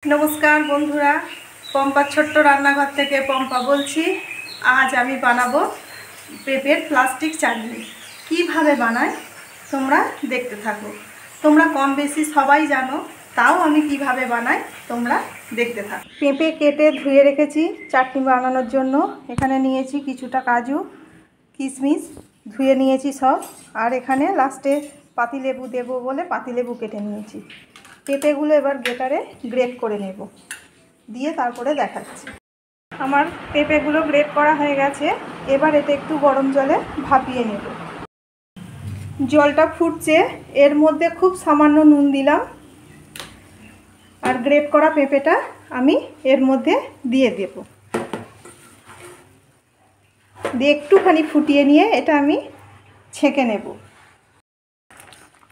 नमस्कार बंधुरा पम्पार छोट्ट रान्नाघर थेके पम्पा बोलছি। आज आमी बानाबो पेঁপের प्लास्टिक चाटनी। किभाबे बानाই तोमरा देखते थाको। तोमरा कम बेशी सबाई जानो, ताओ आमी किभाबे बानाई तोमरा देखते थाको। पेঁপে केटे धुए रेखेছি चाटनी बानानोर जोन्नो। एखाने निয়েছি কিছুটা काजू किशमिश धुए निয়েছি सब, और एखाने लास्टे पातिलेबू देबो बोले पातिलेबू केटे निয়েছি। पेঁপেগুলো এবার গ্রেটারে গ্রেট করে নেব, দিয়ে তারপরে দেখাচ্ছি। আমার পেঁপেগুলো গ্রেট করা হয়ে গেছে। এবার এটা একটু গরম জলে ভাপিয়ে নেব। জলটা ফুটছে, এর মধ্যে খুব সামান্য নুন দিলাম, আর গ্রেট করা পেঁপেটা আমি এর মধ্যে দিয়ে দেব। দিয়ে একটুখানি ফুটিয়ে নিয়ে এটা আমি ছেঁকে নেব।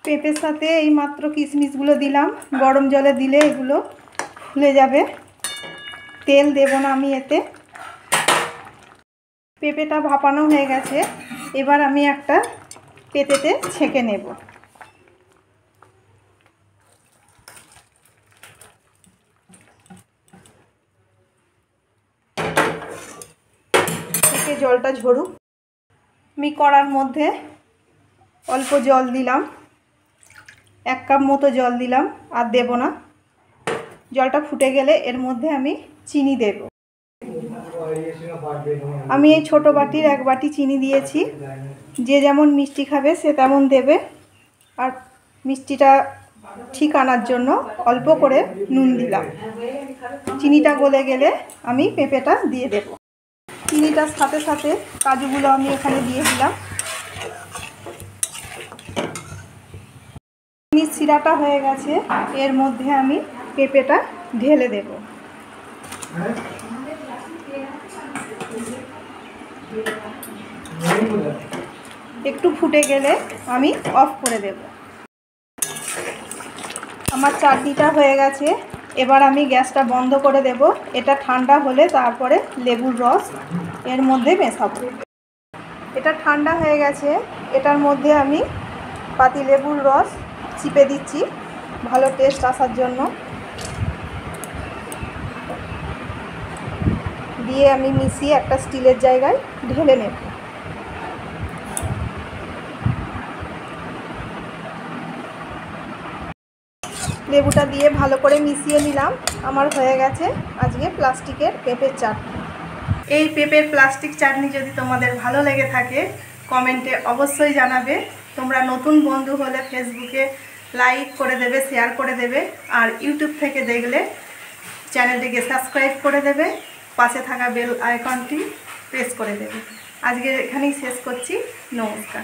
পেঁপের সাথে এই মাত্র কিশমিশগুলো দিলাম, গরম জলে দিলে এগুলো ফুলে যাবে। তেল দেব না আমি এতে। পেঁপেটা ভাপানো হয়ে গেছে, এবার আমি একটা পেঁপেতে ছেঁকে নেব। থেকে জলটা ঝরুক। আমি কড়ার মধ্যে অল্প জল দিলাম, 1 কাপ মতো জল দিলাম, আর দেব না। জলটা ফুটে গেলে এর মধ্যে আমি চিনি দেব। আমি এই ছোট বাটির 1 বাটি চিনি দিয়েছি। যে যেমন মিষ্টি খাবে সে তেমন দেবে, আর মিষ্টিটা ঠিক আনার জন্য অল্প করে নুন দিলাম। চিনিটা গলে গেলে আমি পেঁপেটা দিয়ে দেব। চিনিটার সাথে সাথে কাজুগুলো আমি এখানে দিয়ে দিলাম। চিনির শিরাটা হয়ে গেছে, এর মধ্যে আমি পেঁপেটা ঢেলে দেব। একটু ফুটে গেলে আমি অফ করে দেব। আমার চাটনিটা হয়ে গেছে, এবার আমি গ্যাসটা বন্ধ করে দেব। এটা ঠান্ডা হলে তারপরে লেবুর রস এর মধ্যে মেশাবো। এটা ঠান্ডা হয়ে গেছে, এটার মধ্যে আমি পাতিলেবুর রস চিপে দিচ্ছি ভালো টেস্ট আসার জন্য। দিয়ে আমি মিশিয়ে একটা স্টিলের জায়গায় ঢেলে নেব। লেবুটা দিয়ে ভালো করে মিশিয়ে নিলাম। আমার হয়ে গেছে আজকে প্লাস্টিকের পেঁপের চাটনি। এই পেঁপের প্লাস্টিক চাটনি যদি তোমাদের ভালো লেগে থাকে কমেন্টে অবশ্যই জানাবে। তোমরা নতুন বন্ধু হলে ফেসবুকে লাইক করে দেবে, শেয়ার করে দেবে, আর ইউটিউব থেকে দেখলে চ্যানেলটিকে সাবস্ক্রাইব করে দেবে, পাশে থাকা বেল আইকনটি প্রেস করে দেবে। আজকে এখানেই শেষ করছি। নমস্কার।